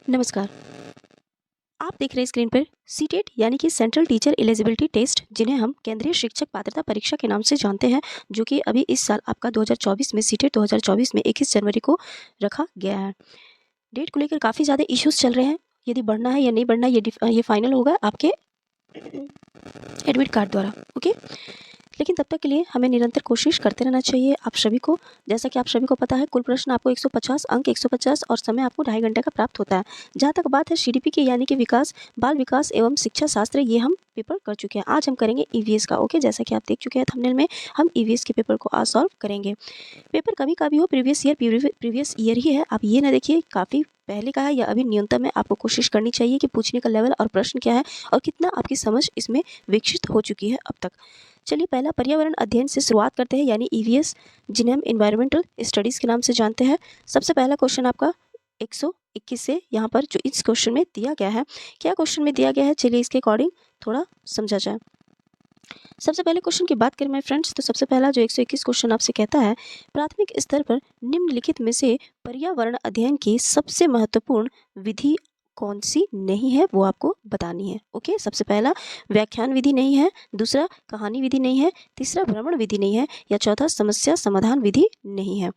नमस्कार। आप देख रहे हैं स्क्रीन पर सीटेट यानी कि सेंट्रल टीचर एलिजिबिलिटी टेस्ट, जिन्हें हम केंद्रीय शिक्षक पात्रता परीक्षा के नाम से जानते हैं, जो कि अभी इस साल आपका 2024 में सीटेट 2024 में 21 जनवरी को रखा गया है। डेट को लेकर काफ़ी ज़्यादा इश्यूज चल रहे हैं। यदि बढ़ना है या नहीं बढ़ना है, ये फाइनल होगा आपके एडमिट कार्ड द्वारा। ओके, लेकिन तब तक के लिए हमें निरंतर कोशिश करते रहना चाहिए। आप सभी को, जैसा कि आप सभी को पता है, कुल प्रश्न आपको 150 अंक 150 और समय आपको 2.5 घंटे का प्राप्त होता है। जहाँ तक बात है सीडीपी की, यानी कि विकास, बाल विकास एवं शिक्षा शास्त्र, ये हम पेपर कर चुके हैं। आज हम करेंगे ईवीएस का। ओके, जैसा कि आप देख चुके हैं थंबनेल में, हम ईवीएस के पेपर को आज सॉल्व करेंगे। पेपर कभी का भी हो, प्रीवियस ईयर ही है। आप ये ना देखिए काफ़ी पहले का है या अभी न्यूनतम है। आपको कोशिश करनी चाहिए कि पूछने का लेवल और प्रश्न क्या है और कितना आपकी समझ इसमें विकसित हो चुकी है अब तक। चलिए पहला पर्यावरण अध्ययन से शुरुआत करते हैं, यानी ईवीएस, जिन्हें हम इन्वायरमेंटल स्टडीज़ के नाम से जानते हैं। सबसे पहला क्वेश्चन आपका 121 से यहाँ पर जो इस क्वेश्चन में दिया गया है, क्या क्वेश्चन में दिया गया है, चलिए इसके अकॉर्डिंग थोड़ा समझा जाए। सबसे पहले क्वेश्चन की बात करें माय फ्रेंड्स, तो सबसे पहला जो 121 क्वेश्चन आपसे कहता है, प्राथमिक स्तर पर निम्नलिखित में से पर्यावरण अध्ययन की सबसे महत्वपूर्ण विधि कौन सी नहीं है, वो आपको बतानी है। ओके, सबसे पहला व्याख्यान विधि नहीं है, दूसरा कहानी विधि नहीं है, तीसरा भ्रमण विधि नहीं है, या चौथा समस्या समाधान विधि नहीं है।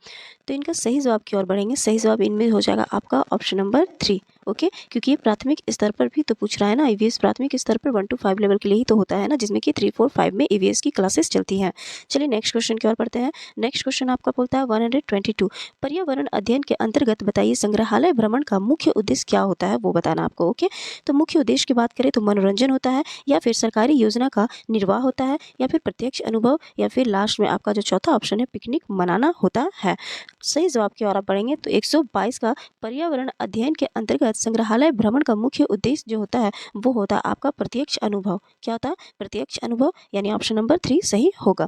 तो इनका सही जवाब की ओर बढ़ेंगे। सही जवाब इनमें हो जाएगा आपका ऑप्शन नंबर 3। ओके, क्योंकि ये प्राथमिक स्तर पर भी तो पूछ रहा है ना। ईवीएस प्राथमिक स्तर पर 1 to 5 लेवल के लिए ही तो होता है ना, जिसमें कि 3, 4, 5 में ईवीएस की क्लासेस चलती हैं। चलिए नेक्स्ट क्वेश्चन की ओर बढ़ते हैं। नेक्स्ट क्वेश्चन आपका बोलता है 122, पर्यावरण अध्ययन के अंतर्गत बताइए संग्रहालय भ्रमण का मुख्य उद्देश्य क्या होता है, वो बताना आपको। ओके, तो मुख्य उद्देश्य की बात करें तो मनोरंजन होता है, या फिर सरकारी योजना का निर्वाह होता है, या फिर प्रत्यक्ष अनुभव, या फिर लास्ट में आपका जो चौथा ऑप्शन है पिकनिक मनाना होता है। सही जवाब की ओर आप बढ़ेंगे तो 122 का पर्यावरण अध्ययन के अंतर्गत संग्रहालय भ्रमण का मुख्य उद्देश्य जो होता है वो होता है आपका प्रत्यक्ष अनुभव। क्या होता है? प्रत्यक्ष अनुभव, यानी ऑप्शन नंबर 3 सही होगा।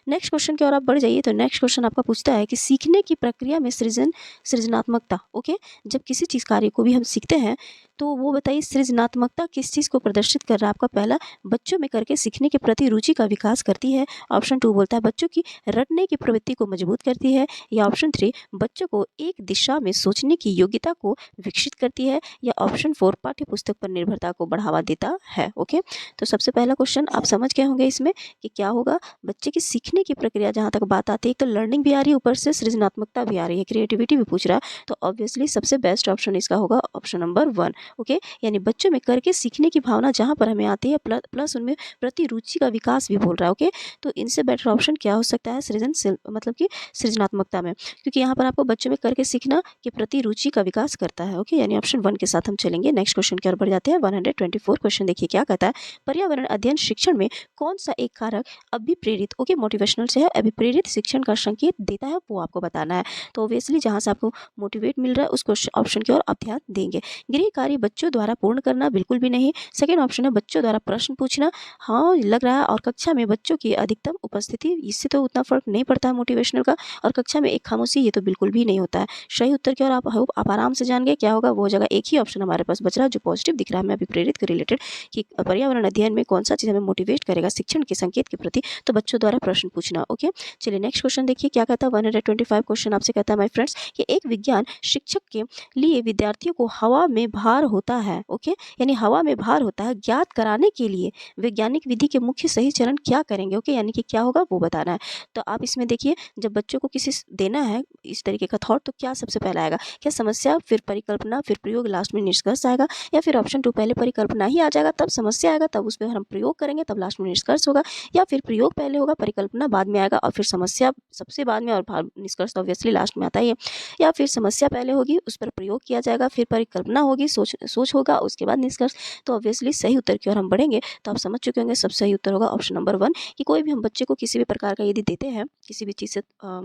नेक्स्ट क्वेश्चन की ओर आप बढ़ जाइए तो नेक्स्ट क्वेश्चन आपका पूछता है कि सीखने की प्रक्रिया में सृजनात्मकता। ओके, जब किसी चीज़ कार्य को भी हम सीखते हैं तो वो बताइए सृजनात्मकता किस चीज़ को प्रदर्शित कर रहा है आपका। पहला, बच्चों में करके सीखने के प्रति रुचि का विकास करती है। ऑप्शन 2 बोलता है बच्चों की रटने की प्रवृत्ति को मजबूत करती है, या ऑप्शन 3 बच्चों को एक दिशा में सोचने की योग्यता को विकसित करती है, या ऑप्शन 4 पाठ्य पुस्तक पर निर्भरता को बढ़ावा देता है। ओके, तो सबसे पहला क्वेश्चन आप समझ गए होंगे इसमें कि क्या होगा। बच्चे की सीखने की प्रक्रिया जहाँ तक बात आती है, एक तो लर्निंग भी आ रही है, ऊपर से सृजनात्मकता भी आ रही है, क्रिएटिविटी भी पूछ रहा है, तो ऑब्वियसली सबसे बेस्ट ऑप्शन इसका होगा ऑप्शन नंबर 1। ओके, यानी बच्चों में करके सीखने की भावना जहाँ पर हमें आती है, प्लस उनमें प्रति रुचि का विकास भी बोल रहा है। ओके, तो इनसे बेटर ऑप्शन क्या हो सकता है सृजनशील, मतलब कि सृजनात्मकता में, क्योंकि यहाँ पर आपको बच्चों में करके सीखना के प्रति रुचि का विकास करता है। ओके, यानी ऑप्शन 1 के साथ हम चलेंगे। नेक्स्ट क्वेश्चन की ओर बढ़ जाते हैं। 124 क्वेश्चन देखिए क्या कहता है, पर्यावरण अध्ययन शिक्षण में कौन सा एक कारक अभिप्रेरित, ओके मोटिवेशनल से है, अभिप्रेरित शिक्षण का संकेत देता है, वो आपको बताना है। तो ऑब्वियसली जहाँ से आपको मोटिवेट मिल रहा है उस ऑप्शन की ओर आप ध्यान देंगे। गृह कार्य बच्चों द्वारा पूर्ण करना, बिल्कुल भी नहीं। सेकेंड ऑप्शन है बच्चों द्वारा प्रश्न पूछना, हाँ लग रहा है। और कक्षा में बच्चों की अधिकतम उपस्थिति, इससे तो उतना फर्क नहीं पड़ता है मोटिवेशनल का। और कक्षा में एक खामोशी, ये तो बिल्कुल भी नहीं होता है। सही उत्तर की ओर आप आराम से जान गए क्या होगा, वो जगह एक ही ऑप्शन हमारे पास बच रहा है जो पॉजिटिव दिख रहा है हमें अभिप्रेरित के रिलेटेड, कि पर्यावरण अध्ययन में कौन सा चीज़ हमें मोटिवेट करेगा शिक्षण के संकेत के प्रति, तो बच्चों द्वारा प्रश्न पूछना। ओके, चलिए नेक्स्ट क्वेश्चन देखिए क्या कहता है। 125 क्वेश्चन आपसे कहता है माय फ्रेंड्स कि एक विज्ञान शिक्षक के लिए विद्यार्थियों को हवा में भार होता है, ओके, यानी हवा में भार होता है, ज्ञात कराने के लिए वैज्ञानिक विधि के मुख्य सही चरण क्या करेंगे। ओके, यानी कि क्या होगा वो बताना है। तो आप इसमें देखिए, जब बच्चों को किसी देना है इस तरीके का थॉट, तो क्या सबसे पहला आएगा, क्या समस्या फिर परिकल्पना फिर प्रयोग लास्ट में निष्कर्ष आएगा, या फिर ऑप्शन 2 पहले परिकल्पना ही आ जाएगा तब समस्या आएगा तब उस पर हम प्रयोग करेंगे तब लास्ट में निष्कर्ष होगा, या फिर प्रयोग पहले होगा परिकल्पना बाद में आएगा और फिर समस्या सबसे बाद में और निष्कर्ष तो ऑब्वियसली लास्ट में आता ही है, या फिर समस्या पहले होगी उस पर प्रयोग किया जाएगा फिर परिकल्पना होगी सोच होगा उसके बाद निष्कर्ष। तो ऑब्वियसली सही उत्तर की ओर हम बढ़ेंगे। तो आप समझ चुके होंगे सबसे सही उत्तर होगा ऑप्शन नंबर 1, कि कोई भी हम बच्चे को किसी भी प्रकार का यदि देते हैं किसी भी चीज़ से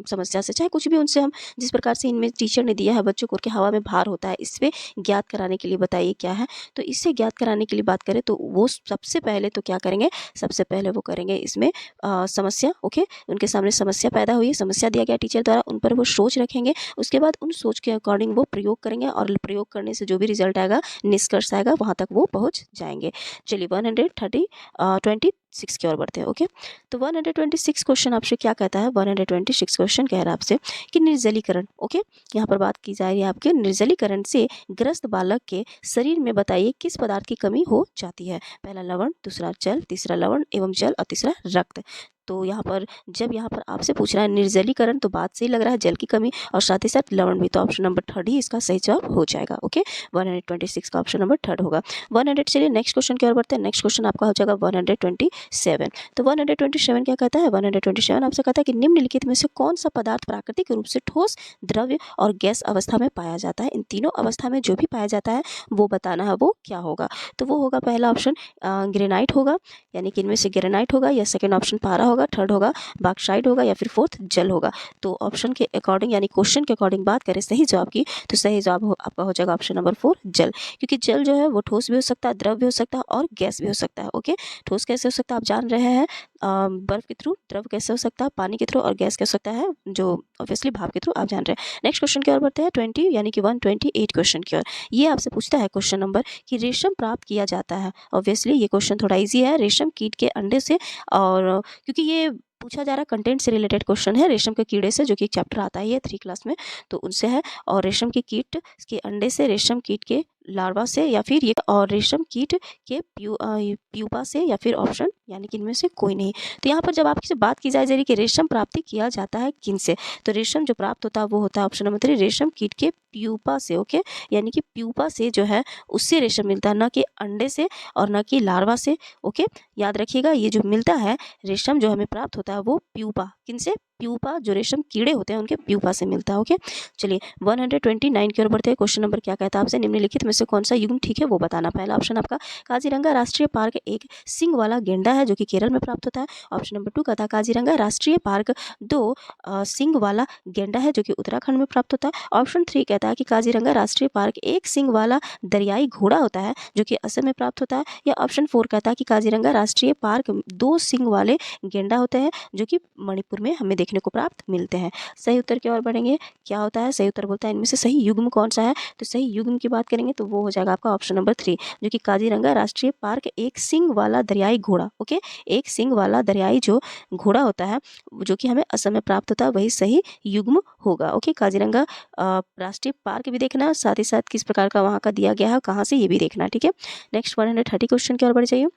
समस्या से, चाहे कुछ भी उनसे हम जिस प्रकार से इनमें टीचर ने दिया है बच्चों को कि हवा में भार होता है, इससे ज्ञात कराने के लिए बताइए क्या है। तो इससे ज्ञात कराने के लिए बात करें तो वो सबसे पहले तो क्या करेंगे, सबसे पहले वो करेंगे इसमें समस्या। ओके, उनके सामने समस्या पैदा हुई, समस्या दिया गया टीचर द्वारा, उन पर वो सोच रखेंगे, उसके बाद उन सोच के अकॉर्डिंग वो प्रयोग करेंगे और प्रयोग करने से जो भी रिजल्ट आएगा निष्कर्ष आएगा वहाँ तक वो पहुँच जाएंगे। चलिए 123 126 की ओर बढ़ते हैं। ओके, तो 126 क्वेश्चन आपसे क्या कहता है? 126 क्वेश्चन कह रहा है आपसे कि निर्जलीकरण। ओके, यहाँ पर बात की जा रही है आपके निर्जलीकरण से ग्रस्त बालक के शरीर में बताइए किस पदार्थ की कमी हो जाती है? पहला लवण, दूसरा जल, तीसरा लवण एवं जल और तीसरा रक्त। तो यहाँ पर जब यहाँ पर आपसे पूछ रहा है निर्जलीकरण, तो बात सही लग रहा है, जल की कमी और साथ ही साथ लवण भी, तो ऑप्शन नंबर 3 ही इसका सही जवाब हो जाएगा। ओके, 126 का ऑप्शन नंबर 3 होगा। 100 चलिए नेक्स्ट क्वेश्चन की ओर बढ़ते हैं। नेक्स्ट क्वेश्चन आपका हो जाएगा 127। तो 127 क्या कहता है? 127 आपसे कहता है कि निम्नलिखित में से कौन सा पदार्थ प्राकृतिक रूप से ठोस, द्रव्य और गैस अवस्था में पाया जाता है? इन तीनों अवस्था में जो भी पाया जाता है वो बताना है, वो क्या होगा? तो वो होगा पहला ऑप्शन ग्रेनाइट होगा, यानी कि इनमें से ग्रेनाइट होगा, या सेकंड ऑप्शन पारा होगा, थर्ड होगा बॉक्साइट होगा, या फिर फोर्थ जल होगा। तो ऑप्शन के अकॉर्डिंग यानी क्वेश्चन के अकॉर्डिंग बात करें सही जवाब की, तो सही जवाब आपका हो जाएगा ऑप्शन नंबर 4 जल। क्योंकि जल जो है वो ठोस भी हो सकता है, द्रव भी हो सकता है और गैस भी हो सकता है। ओके, ठोस कैसे हो सकता है आप जान रहे हैं, बर्फ के थ्रू, द्रव कैसे हो सकता है पानी के थ्रू, और गैस कैसे हो सकता है जो ऑब्वियसली भाप के थ्रू, आप जान रहे हैं। नेक्स्ट क्वेश्चन की ओर बढ़ते हैं 20 यानी कि 128 क्वेश्चन की ओर। ये आपसे पूछता है क्वेश्चन नंबर कि रेशम प्राप्त किया जाता है। ऑब्वियसली ये क्वेश्चन थोड़ा ईजी है, रेशम कीट के अंडे से, और क्योंकि ये पूछा जा रहा है कंटेंट से रिलेटेड क्वेश्चन है, रेशम के कीड़े से, जो कि एक चैप्टर आता है ये 3 क्लास में, तो उनसे है। और रेशम के कीट के अंडे से, रेशम कीट के लार्वा से, या फिर ये, और रेशम कीट के प्यूपा से, या फिर ऑप्शन यानी कि इनमें से कोई नहीं। तो यहाँ पर जब आपकी बात की जाए जा रही कि रेशम प्राप्ति किया जाता है किन से, तो रेशम जो प्राप्त होता है वो होता है ऑप्शन नंबर 3 रेशम कीट के प्यूपा से। ओके, यानी कि प्यूपा से जो है उससे रेशम मिलता है, न कि अंडे से और न कि लार्वा से। ओके, याद रखिएगा ये जो मिलता है रेशम जो हमें प्राप्त होता है वो प्यूपा, किनसे? प्यूपा, जो रेशम कीड़े होते हैं उनके प्यूपा से मिलता है। ओके, चलिए 129 की ओर बढ़ते हैं। क्वेश्चन नंबर क्या कहता है आपसे? निम्नलिखित में से कौन सा युग्म ठीक है वो बताना। पहला ऑप्शन आपका काजीरंगा राष्ट्रीय पार्क एक सिंग वाला गेंडा है जो कि केरल में प्राप्त होता है। ऑप्शन नंबर 2 कहता है काजीरंगा राष्ट्रीय पार्क 2 सिंग वाला गेंडा है जो कि उत्तराखंड में प्राप्त होता है। ऑप्शन 3 कहता है कि काजीरंगा राष्ट्रीय पार्क एक सिंग वाला दरियाई घोड़ा होता है जो कि असम में प्राप्त होता है। या ऑप्शन 4 कहता है कि काजीरंगा राष्ट्रीय पार्क 2 सिंग वाले गेंडा होते हैं जो कि मणिपुर में हमें देखने को प्राप्त मिलते हैं। सही उत्तर की ओर बढ़ेंगे, क्या होता है? सही उत्तर बोलता है इनमें से सही युग्म कौन सा है? तो सही युग्म की बात करेंगे तो वो हो जाएगा आपका ऑप्शन नंबर 3 जो कि काजीरंगा राष्ट्रीय पार्क एक सिंग वाला दरियाई घोड़ा। ओके, एक सिंग वाला दरियाई जो घोड़ा होता है जो कि हमें असम में प्राप्त होता है वही सही युग्म होगा। ओके, काजीरंगा राष्ट्रीय पार्क भी देखना, साथ ही साथ किस प्रकार का वहाँ का दिया गया है, कहाँ से, ये भी देखना। ठीक है, नेक्स्ट 130 क्वेश्चन की ओर बढ़ जाइए।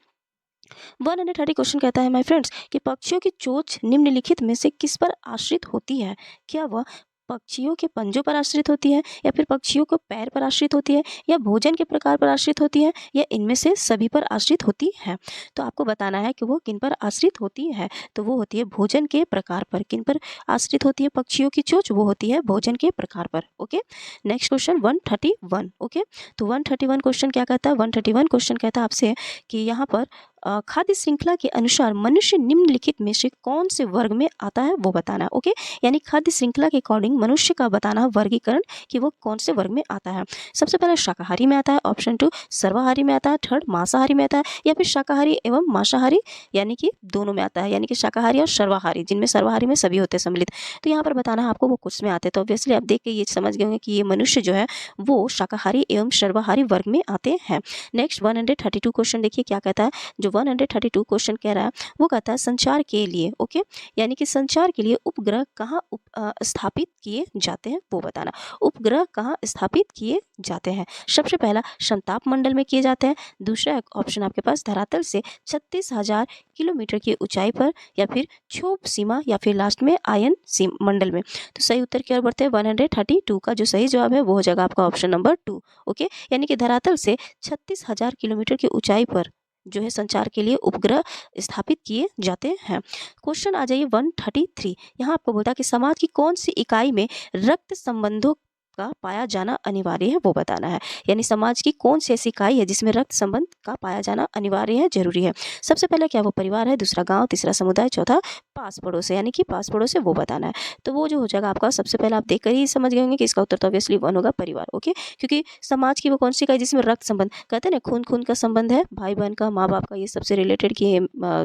130 क्वेश्चन कहता है माय फ्रेंड्स कि पक्षियों की चोंच निम्नलिखित में से किस पर आश्रित होती है? क्या वह पक्षियों के पंजों पर आश्रित होती है, या फिर पक्षियों को पैर पर आश्रित होती है, या भोजन के प्रकार पर आश्रित होती है, या इनमें से सभी पर आश्रित होती है? तो आपको बताना है कि वो किन पर आश्रित होती है। तो वो होती है भोजन के प्रकार पर। किन पर आश्रित होती है पक्षियों की चोंच? वो होती है भोजन के प्रकार पर। Okay, next question 131। ओके, तो 131 क्वेश्चन क्या कहता है? 131 क्वेश्चन कहता है आपसे कि यहाँ पर खाद्य श्रृंखला के अनुसार मनुष्य निम्नलिखित में से कौन से वर्ग में आता है वो बताना है। ओके, यानी खाद्य श्रृंखला के अकॉर्डिंग मनुष्य का बताना है वर्गीकरण कि वो कौन से वर्ग में आता है। सबसे पहले शाकाहारी में आता है, ऑप्शन 2 सर्वाहारी में आता है, थर्ड मांसाहारी में आता है, या फिर शाकाहारी एवं मांसाहारी यानी कि दोनों में आता है, यानी कि शाकाहारी और सर्वाहारी, जिनमें सर्वाहारी में सभी होते हैं सम्मिलित। तो यहाँ पर बताना है आपको वो कुछ में आते हैं। तो ऑब्वियसली आप देख के ये समझ गए होंगे कि ये मनुष्य जो है वो शाकाहारी एवं सर्वाहारी वर्ग में आते हैं। नेक्स्ट 132 क्वेश्चन देखिए क्या कहता है। जो 132 क्वेश्चन कह रहा है वो कहता है संचार के लिए। ओके, यानी कि संचार के लिए उपग्रह कहाँ स्थापित किए जाते हैं वो बताना। उपग्रह कहाँ स्थापित किए जाते हैं? सबसे पहला समताप मंडल में किए जाते हैं, दूसरा ऑप्शन आपके पास धरातल से 36,000 किलोमीटर की ऊंचाई पर, या फिर क्षोभ सीमा, या फिर लास्ट में आयन मंडल में। तो सही उत्तर की ओर बढ़ते हैं। 132 का जो सही जवाब है वो हो जाएगा आपका ऑप्शन नंबर 2। ओके, यानी कि धरातल से 36,000 किलोमीटर की ऊंचाई पर जो है संचार के लिए उपग्रह स्थापित किए जाते हैं। क्वेश्चन आ जाइए 133। यहाँ आपको बोलता है कि समाज की कौन सी इकाई में रक्त संबंधों का पाया जाना अनिवार्य है वो बताना है। यानी समाज की कौन सी ऐसी इकाई है जिसमें रक्त संबंध का पाया जाना अनिवार्य है, जरूरी है। सबसे पहले क्या वो परिवार है, दूसरा गांव, तीसरा समुदाय, चौथा पास पड़ोस है, यानी कि पास पड़ोस है वो बताना है। तो वो जो हो जाएगा आपका, सबसे पहले आप देखकर ही समझ गए होंगे कि इसका उत्तर तो ऑब्वियसली 1 होगा, परिवार। ओके, क्योंकि समाज की वो कौन सी इकाई जिसमें रक्त संबंध, कहते हैं ना खून खून का संबंध है, भाई बहन का, माँ बाप का, ये सबसे रिलेटेड की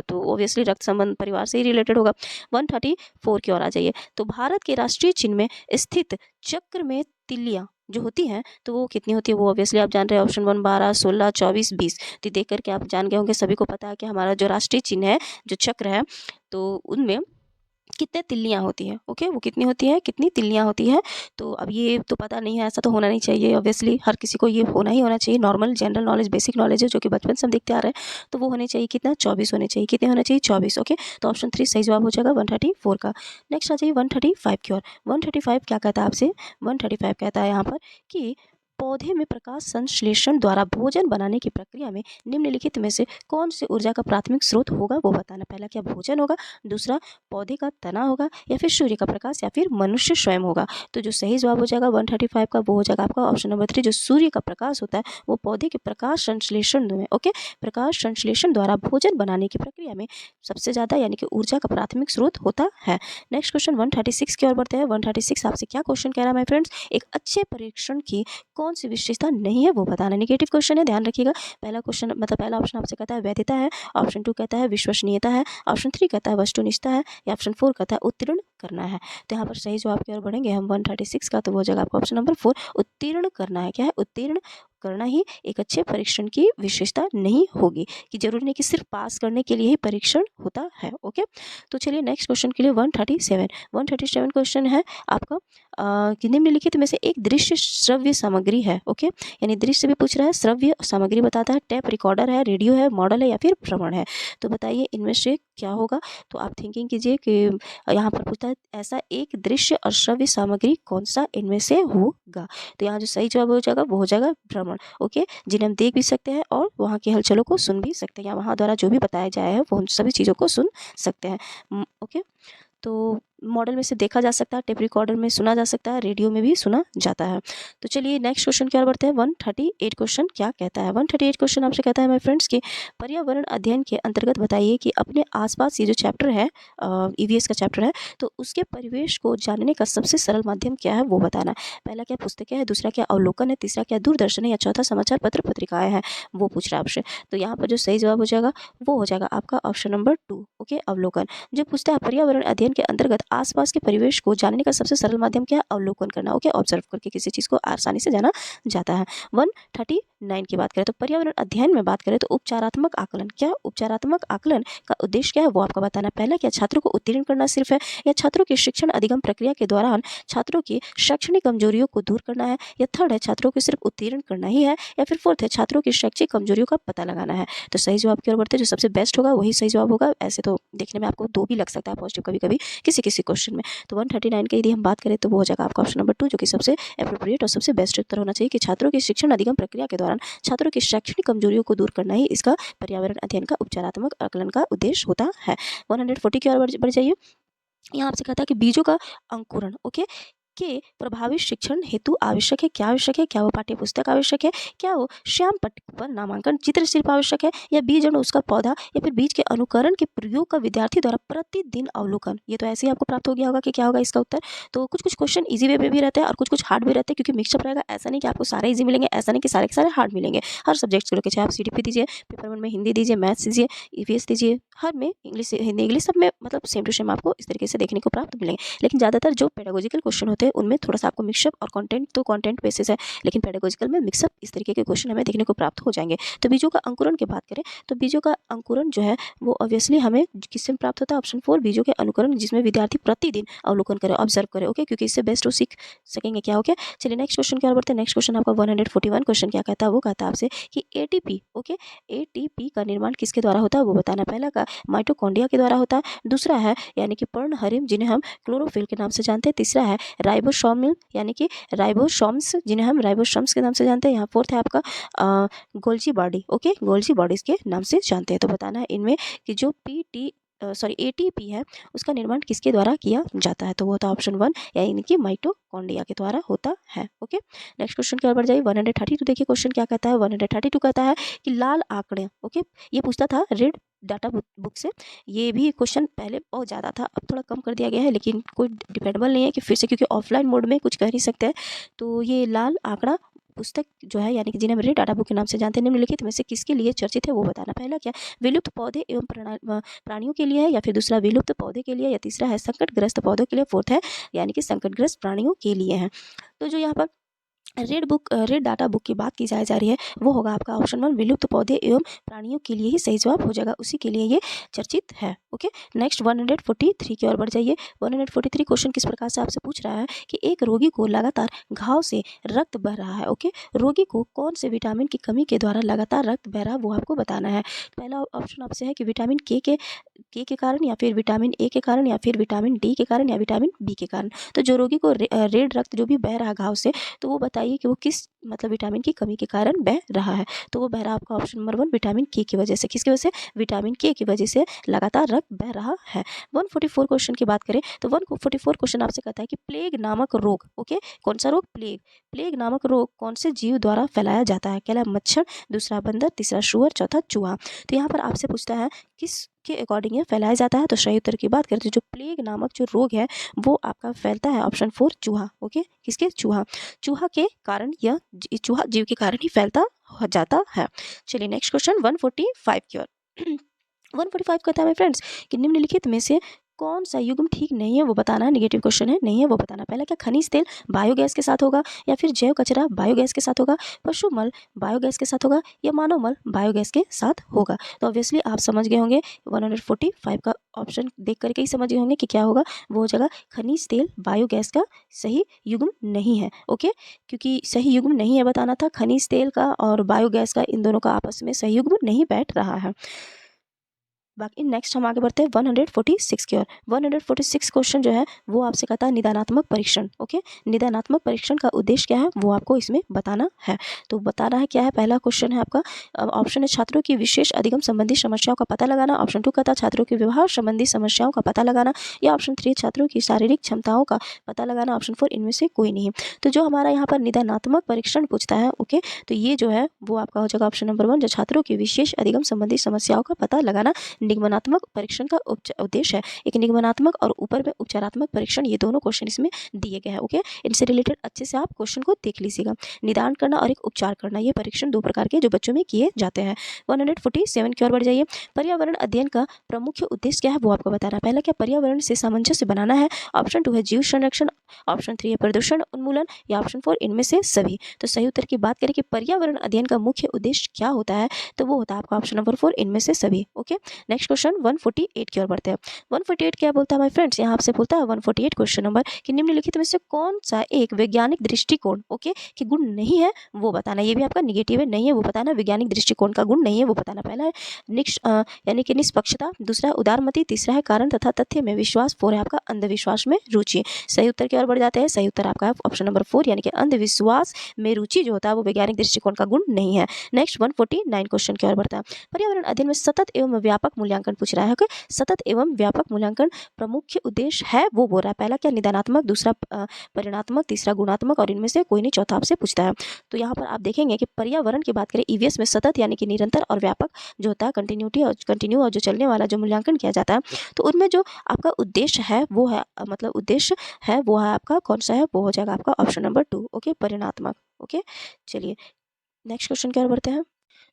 तो ऑब्वियसली रक्त संबंध परिवार से ही रिलेटेड होगा। 134 की ओर आ जाइए। तो भारत के राष्ट्रीय चिन्ह में स्थित चक्र में तिलिया जो होती हैं तो वो कितनी होती है, वो ऑब्वियसली आप जान रहे हैं ऑप्शन 1 12 16 24 20। तो देख करके आप जान गए होंगे, सभी को पता है कि हमारा जो राष्ट्रीय चिन्ह है, जो चक्र है, तो उनमें कितने तिल्लियाँ होती हैं। ओके, वो कितनी होती है, कितनी तिल्लियाँ होती हैं। तो अब ये तो पता नहीं है, ऐसा तो होना नहीं चाहिए ऑब्वियसली, हर किसी को ये होना ही होना चाहिए। Normal general knowledge, basic knowledge है जो कि बचपन से हम देखते आ रहे हैं, तो वो होने चाहिए कितना, 24 होने चाहिए। कितने होने चाहिए, 24। ओके, तो ऑप्शन 3 सही जवाब हो जाएगा 134 का। नेक्स्ट आ जाइए 135 की ओर। 135 क्या कहता है आपसे, 135 कहता है यहाँ पर कि पौधे में प्रकाश संश्लेषण द्वारा भोजन बनाने की प्रक्रिया में निम्नलिखित में से कौन सी ऊर्जा का प्राथमिक स्रोत होगा, वो बताना। पहला क्या भोजन होगा, दूसरा पौधे का तना होगा, या फिर सूर्य का प्रकाश, या फिर मनुष्य स्वयं होगा। तो जो सही जवाब हो जाएगा 135 का, वो हो जाएगा आपका ऑप्शन नंबर 3, जो सूर्य का प्रकाश होता है वो पौधे के प्रकाश संश्लेषण में, ओके, प्रकाश संश्लेषण द्वारा भोजन बनाने की प्रक्रिया में सबसे ज़्यादा यानी कि ऊर्जा का प्राथमिक स्रोत होता है। नेक्स्ट क्वेश्चन 136 की ओर बढ़ते हैं। 136 आपसे क्या क्वेश्चन कह रहा है माय फ्रेंड्स, एक अच्छे परीक्षण की कौन सी विशेषता नहीं है वो बताना। नेगेटिव क्वेश्चन है, ध्यान रखिएगा। पहला क्वेश्चन मतलब पहला ऑप्शन आपसे कहता है वैधता है, ऑप्शन 2 कहता है विश्वसनीयता है, ऑप्शन 3 कहता है वस्तुनिष्ठता है, या ऑप्शन 4 कहता है उत्तीर्ण करना है। तो यहाँ पर सही जवाब की ओर बढ़ेंगे हम 136 का, तो वो हो जाएगा आपका ऑप्शन नंबर 4, उत्तीर्ण करना है। क्या है, उत्तीर्ण करना ही एक अच्छे परीक्षण की विशेषता नहीं होगी, कि जरूरी नहीं कि सिर्फ पास करने के लिए ही परीक्षण होता है। ओके, तो चलिए नेक्स्ट क्वेश्चन के लिए 137 क्वेश्चन है आपका कि निम्नलिखित में से एक दृश्य श्रव्य सामग्री है। ओके, यानी दृश्य भी पूछ रहा है, श्रव्य सामग्री बताता है, टेप रिकॉर्डर है, रेडियो है, मॉडल है, या फिर भ्रमण है। तो बताइए इनमें से क्या होगा। तो आप थिंकिंग कीजिए कि यहाँ पर पूछता है ऐसा एक दृश्य और श्रव्य सामग्री कौन सा इनमें से होगा। तो यहाँ जो सही जवाब हो जाएगा वो हो जाएगा भ्रमण। ओके, जिन्हें हम देख भी सकते हैं और वहाँ की हलचलों को सुन भी सकते हैं, या वहाँ द्वारा जो भी बताया जाए है वो उन सभी चीज़ों को सुन सकते हैं। ओके, तो मॉडल में से देखा जा सकता है, टेप रिकॉर्डर में सुना जा सकता है, रेडियो में भी सुना जाता है। तो चलिए नेक्स्ट क्वेश्चन की ओर बढ़ते हैं। 138 क्वेश्चन क्या कहता है। 138 क्वेश्चन आपसे कहता है माय फ्रेंड्स कि पर्यावरण अध्ययन के अंतर्गत बताइए कि अपने आसपास, ये जो चैप्टर है ईवीएस का चैप्टर है, तो उसके परिवेश को जानने का सबसे सरल माध्यम क्या है वो बताना है। पहला क्या पुस्तकें है, दूसरा क्या अवलोकन है, तीसरा क्या दूरदर्शन है, या चौथा समाचार पत्र पत्रिकाएं हैं, वो पूछ रहा है आपसे। तो यहाँ पर जो सही जवाब हो जाएगा वो हो जाएगा आपका ऑप्शन नंबर 2, ओके, अवलोकन। जो पूछता है पर्यावरण अध्ययन के अंतर्गत आसपास के परिवेश को जानने का सबसे सरल माध्यम क्या है, अवलोकन करना। ओके, ऑब्जर्व करके किसी चीज़ को आसानी से जाना जाता है। 139 की बात करें तो पर्यावरण अध्ययन में बात करें तो उपचारात्मक आकलन, क्या उपचारात्मक आकलन का उद्देश्य क्या है वो आपको बताना। पहला क्या छात्रों को उत्तीर्ण करना सिर्फ है, या छात्रों की शिक्षण अधिगम प्रक्रिया के दौरान छात्रों की शैक्षणिक कमजोरियों को दूर करना है, या थर्ड है छात्रों को सिर्फ उत्तीर्ण करना ही है, या फिर फोर्थ है छात्रों की शैक्षिक कमजोरियों का पता लगाना है। तो सही जवाब की ओर बढ़ते हैं, जो सबसे बेस्ट होगा वही सही जवाब होगा। ऐसे तो देखने में आपको 2 भी लग सकता है पॉजिटिव कभी कभी किसी किसी क्वेश्चन में। तो 139 की यदि हम बात करें तो वो हो जाएगा आपका ऑप्शन नंबर 2, जो कि सबसे एप्रोप्रिएट और सबसे बेस्ट उत्तर होना चाहिए, कि छात्रों की शिक्षण अधिगम प्रक्रिया के दौरान छात्रों की शैक्षणिक कमजोरियों को दूर करना ही इसका पर्यावरण अध्ययन का उपचारात्मक आकलन का उद्देश्य होता है। 140 की ओर बढ़ जाइए। यहाँ आपसे कहता है कि बीजों का अंकुरण, ओके, के प्रभावी शिक्षण हेतु आवश्यक है। क्या आवश्यक है, क्या वो पाठ्य पुस्तक आवश्यक है, क्या वो श्याम पट्ट पर नामांकन चित्रशिल्प आवश्यक है, या बीज और उसका पौधा, या फिर बीज के अनुकरण के प्रयोग का विद्यार्थी द्वारा प्रतिदिन अवलोकन। ये तो ऐसे ही आपको प्राप्त हो गया होगा कि क्या होगा इसका उत्तर। तो कुछ कुछ क्वेश्चन इजी वे पे भी रहते हैं और कुछ कुछ हार्ड भी रहते हैं, क्योंकि मिक्सअप रहेगा। ऐसा नहीं कि आपको सारे इजी मिलेंगे, ऐसा नहीं कि सारे के सारे हार्ड मिलेंगे। हर सब्जेक्ट्स को लेकर, चाहे आप सीडीपी दीजिए, पेपर 1 में हिंदी दीजिए, मैथ्स दीजिए, ईवीएस दीजिए, हर में इंग्लिश, हिंदी इंग्लिश सब में मतलब सेम टू सेम आपको इस तरीके से देखने को प्राप्त मिलेंगे। लेकिन ज़्यादातर जो पेडागोजिकल क्वेश्चन होते हैं उनमें थोड़ा सा आपको मिक्सअप, और कंटेंट तो कंटेंट बेसिस है, लेकिन पेडागोजिकल में मिक्सअप इस तरीके के क्वेश्चन हमें देखने को प्राप्त हो जाएंगे। तो बीजों का अंकुरण की बात करें तो बीजों का अंकुरण जो है वो ऑब्वियसली हमें किससे प्राप्त होता है, ऑप्शन 4 बीजों के अनुकरण, जिसमें विद्यार्थी प्रतिदिन अवलोकन करे, ऑब्जर्व करे। ओके, क्योंकि इससे बेस्ट वो सीख सकेंगे। क्या हो गया, चलिए नेक्स्ट क्वेश्चन की ओर बढ़ते हैं। नेक्स्ट क्वेश्चन आपका 141 क्वेश्चन क्या कहता है, वो कहता है आपसे कि एटीपी, ओके, एटीपी का निर्माण किसके द्वारा होता है वो बताना। पहला का माइटोकॉन्ड्रिया के द्वारा होता है, दूसरा है यानी कि पर्णहरिम, जिन्हें हम क्लोरोफिल के नाम से जानते हैं, तीसरा है राइबोसोमिल यानी कि राइबोसोम्स, जिन्हें हम राइबोसोम्स के नाम से जानते हैं, यहाँ फोर्थ है आपका Golgi body, okay, Golgi bodies के नाम से जानते हैं। तो बताना है इनमें कि जो एटीपी है उसका निर्माण किसके द्वारा किया जाता है। तो वो होता है ऑप्शन 1, यानी कि माइटोकॉन्ड्रिया के द्वारा होता है। ओके, नेक्स्ट क्वेश्चन की ओर बढ़ जाइए। 132 देखिए क्वेश्चन क्या कहता है। 132 कहता है कि लाल आंकड़े, ओके, ये पूछता था रेड डाटा बुक से। ये भी क्वेश्चन पहले बहुत ज़्यादा था, अब थोड़ा कम कर दिया गया है, लेकिन कोई डिपेंडेबल नहीं है कि फिर से, क्योंकि ऑफलाइन मोड में कुछ कह नहीं सकते हैं। तो ये लाल आंकड़ा पुस्तक जो है, यानी कि जिन्हें हम रेड डाटा बुक के नाम से जानते हैं, निम्नलिखित में से किसके लिए चर्चित है वो बताना। पहला क्या, विलुप्त पौधे एवं प्राणियों के लिए है, या फिर दूसरा विलुप्त पौधे के लिए, या तीसरा है संकटग्रस्त पौधों के लिए, फोर्थ है यानी कि संकटग्रस्त प्राणियों के लिए है। तो जो यहाँ पर रेड डाटा बुक की बात की जा रही है वो होगा आपका ऑप्शन 1 विलुप्त पौधे एवं प्राणियों के लिए ही सही जवाब हो जाएगा, उसी के लिए ये चर्चित है। ओके, नेक्स्ट 143 की ओर बढ़ जाइए। 143 क्वेश्चन किस प्रकार से आपसे पूछ रहा है कि एक रोगी को लगातार घाव से रक्त बह रहा है। ओके, रोगी को कौन से विटामिन की कमी के द्वारा लगातार रक्त बह रहा है वो आपको बताना है। पहला ऑप्शन आपसे है कि विटामिन के कारण, या फिर विटामिन ए के कारण, या फिर विटामिन डी के कारण, या विटामिन बी के कारण। तो जो रोगी को रेड रक्त जो भी बह रहा है घाव से, तो वो बताइए कि वो किस मतलब विटामिन की कमी के कारण बह रहा है। तो वो बह रहा है आपका ऑप्शन नंबर 1 विटामिन के की वजह से। किसकी वजह से? विटामिन के की वजह से लगातार रक्त बह रहा है। 144 क्वेश्चन की बात करें तो 144 क्वेश्चन आपसे कहता है कि प्लेग नामक रोग, ओके, कौन सा रोग? प्लेग नामक रोग कौन से जीव द्वारा फैलाया जाता है? पहला मच्छर, दूसरा बंदर, तीसरा शुअर, चौथा चूहा। तो यहाँ पर आपसे पूछता है किस के अकॉर्डिंग ये फैलाया जाता है। तो सही उत्तर की बात करें तो जो प्लेग नामक जो रोग है वो आपका फैलता है ऑप्शन 4 चूहा। ओके, किसके? चूहा के कारण, यह चूहा जीव के कारण ही फैलता जाता है। चलिए नेक्स्ट क्वेश्चन 145 की ओर। 145 कहता है माय फ्रेंड्स कि निम्नलिखित में से कौन सा युग्म ठीक नहीं है वो बताना है। नेगेटिव क्वेश्चन है, नहीं है वो बताना। पहला क्या खनिज तेल बायोगैस के साथ होगा, या फिर जैव कचरा बायोगैस के साथ होगा, पशु मल बायोगैस के साथ होगा, या मानव मल बायोगैस के साथ होगा। तो ऑब्वियसली आप समझ गए होंगे 145 का ऑप्शन देख करके ही समझ गए होंगे कि क्या होगा, वो हो जाएगा खनिज तेल बायोगैस का सही युग्म नहीं है। ओके, क्योंकि सही युग्म नहीं है बताना था, खनिज तेल का और बायोगैस का इन दोनों का आपस में सही युग्म नहीं बैठ रहा है। बाकी नेक्स्ट हम आगे बढ़ते हैं 146 की ओर। 146 क्वेश्चन जो है वो आपसे कहता है निदानात्मक परीक्षण। ओके, निदानात्मक परीक्षण का उद्देश्य क्या है वो आपको इसमें बताना है। तो बताना है क्या है। पहला क्वेश्चन है आपका, ऑप्शन है छात्रों की विशेष अधिगम संबंधी समस्याओं का पता लगाना, ऑप्शन 2 कहता है छात्रों के व्यवहार संबंधी समस्याओं का पता लगाना, या ऑप्शन 3 छात्रों की शारीरिक क्षमताओं का पता लगाना, ऑप्शन 4 इनमें से कोई नहीं। तो जो हमारा यहाँ पर निदानात्मक परीक्षण पूछता है, ओके, तो ये जो है वो आपका हो जाएगा ऑप्शन नंबर 1 जो छात्रों की विशेष अधिगम संबंधी समस्याओं का पता लगाना निगमनात्मक परीक्षण का उद्देश्य है। एक निगमनात्मक और ऊपर में उपचारात्मक परीक्षण, ये दोनों क्वेश्चन इसमें दिए गए हैं। ओके, इनसे रिलेटेड अच्छे से आप क्वेश्चन को देख लीजिएगा। निदान करना और एक उपचार करना, ये परीक्षण दो प्रकार के जो बच्चों में किए जाते हैं। 147 की ओर बढ़ जाइए। पर्यावरण अध्ययन का प्रमुख उद्देश्य क्या है वो आपको बताना है। पहला क्या पर्यावरण से सामंजस्य बनाना है, ऑप्शन 2 है जीव संरक्षण, ऑप्शन 3 है प्रदूषण उन्मूलन, या ऑप्शन 4 इनमें से सभी। तो सही उत्तर की बात करें कि पर्यावरण अध्ययन का मुख्य उद्देश्य क्या होता है, तो वो होता है आपका ऑप्शन नंबर 4 इनमें से सभी। ओके, नेक्स्ट क्वेश्चन 148 की ओर बढ़ते हैं। 148 क्या बोलता है माय फ्रेंड्स, यहाँ आपसे बोलता है 148 क्वेश्चन नंबर कि निम्नलिखित में से कौन सा एक वैज्ञानिक दृष्टिकोण, ओके, कि गुण नहीं है वो बताना। ये भी आपका निगेटिव है, नहीं है वो बताना। वैज्ञानिक दृष्टिकोण का गुण नहीं है वो बताना। पहला है यानी कि निष्पक्षता, दूसरा है उदारमति, तीसरा है कारण तथा तथ्य में विश्वास, 4 है आपका अंधविश्वास में रुचि। सही उत्तर की ओर बढ़ जाते हैं। सही उत्तर आपका है ऑप्शन नंबर 4 यानी कि अंधविश्वास में रुचि जो होता है वो वैज्ञानिक दृष्टिकोण का गुण नहीं है। नेक्स्ट 149 क्वेश्चन की ओर बढ़ता है। पर्यावरण अध्ययन में सतत एवं व्यापक मूल्यांकन पूछ रहा है। ओके, सतत एवं व्यापक मूल्यांकन प्रमुख उद्देश्य है वो बोल रहा है। पहला क्या निदानात्मक, दूसरा परिणात्मक, तीसरा गुणात्मक, और इनमें से कोई नहीं चौथा आपसे पूछता है। तो यहाँ पर आप देखेंगे कि पर्यावरण की बात करें ईवीएस में सतत यानी कि निरंतर और व्यापक जो होता है कंटिन्यू और जो चलने वाला जो मूल्यांकन किया जाता है, तो उनमें जो आपका उद्देश्य है वो है मतलब उद्देश्य है वो है आपका कौन सा है, वो हो जाएगा आपका ऑप्शन नंबर 2। ओके, परिणात्मक। ओके, चलिए नेक्स्ट क्वेश्चन की ओर बढ़ते हैं।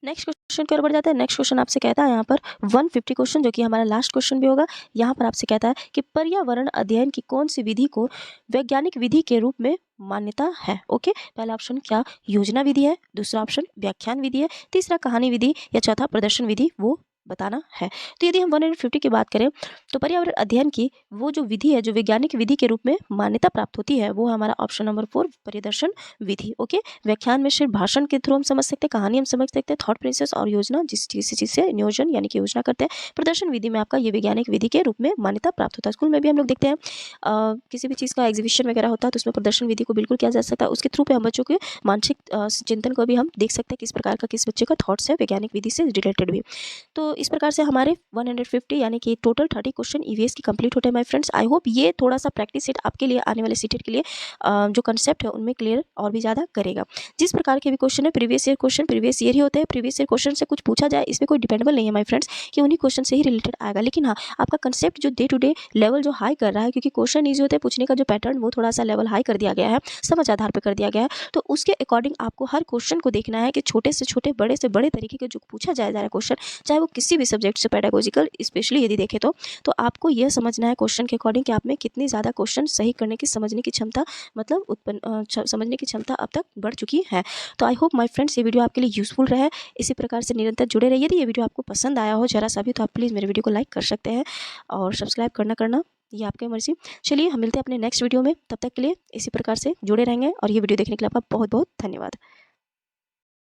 नेक्स्ट क्वेश्चन की ओर बढ़ जाता है। नेक्स्ट क्वेश्चन आपसे कहता है यहाँ पर 150 क्वेश्चन जो कि हमारा लास्ट क्वेश्चन भी होगा। यहाँ पर आपसे कहता है कि पर्यावरण अध्ययन की कौन सी विधि को वैज्ञानिक विधि के रूप में मान्यता है। ओके, पहला ऑप्शन क्या योजना विधि है, दूसरा ऑप्शन व्याख्यान विधि है, तीसरा कहानी विधि, या चौथा प्रदर्शन विधि वो बताना है। तो यदि हम 150 की बात करें तो पर्यावरण अध्ययन की वो जो विधि है जो वैज्ञानिक विधि के रूप में मान्यता प्राप्त होती है वो हमारा ऑप्शन नंबर 4 परिदर्शन विधि। ओके, व्याख्यान में सिर्फ भाषण के थ्रू हम समझ सकते हैं, कहानी हम समझ सकते हैं, थॉट प्रोसेस और योजना जिस चीज से नियोजन यानी कि योजना करते हैं। प्रदर्शन विधि में आपका ये वैज्ञानिक विधि के रूप में मान्यता प्राप्त होता है। स्कूल में भी हम लोग देखते हैं किसी भी चीज़ का एग्जीबिशन वगैरह होता है तो उसमें प्रदर्शन विधि को बिल्कुल किया जा सकता है। उसके थ्रू पे हम बच्चों के मानसिक चिंतन को भी हम देख सकते हैं किस प्रकार का किस बच्चे का थॉट्स है वैज्ञानिक विधि से रिलेटेड भी। तो इस प्रकार से हमारे 150 यानी कि टोटल 30 क्वेश्चन ईवीएस की कंप्लीट होते हैं माय फ्रेंड्स। आई होप ये थोड़ा सा प्रैक्टिस सेट आपके लिए आने वाले सीटेट के लिए जो कंसेप्ट है उनमें क्लियर और भी ज़्यादा करेगा। जिस प्रकार के भी क्वेश्चन है previous year question previous year ही होते हैं। प्रीवियस ईयर क्वेश्चन से कुछ पूछा जाए इसमें कोई डिपेंडेबल नहीं है माय फ्रेंड्स कि उन्हीं क्वेश्चन से ही रिलेटेड आएगा। लेकिन हाँ, आपका कंसेप्ट जो डे टू डे लेवल जो हाई कर रहा है, क्योंकि क्वेश्चन ईजी होते हैं, पूछने का जो पैटर्न वो थोड़ा सा लेवल हाई कर दिया गया है, समझ आधार पर कर दिया गया है, तो उसके अकॉर्डिंग आपको हर क्वेश्चन को देखना है कि छोटे से छोटे बड़े से बड़े तरीके के जो पूछा जाए जा रहा है क्वेश्चन, चाहे वो किसी किसी भी सब्जेक्ट से पेडागोजिकल स्पेशली यदि देखें तो आपको यह समझना है क्वेश्चन के अकॉर्डिंग कि आप में कितनी ज़्यादा क्वेश्चन सही करने की समझने की क्षमता मतलब समझने की क्षमता अब तक बढ़ चुकी है। तो आई होप माय फ्रेंड्स ये वीडियो आपके लिए यूज़फुल रहा है। इसी प्रकार से निरंतर जुड़े रहिए। यदि ये वीडियो आपको पसंद आया हो ज़रा सा भी तो आप प्लीज़ मेरे वीडियो को लाइक कर सकते हैं और सब्सक्राइब करना ये आपकी मर्ज़ी। चलिए हम मिलते हैं अपने नेक्स्ट वीडियो में, तब तक के लिए इसी प्रकार से जुड़े रहेंगे और ये वीडियो देखने के लिए आपका बहुत बहुत धन्यवाद।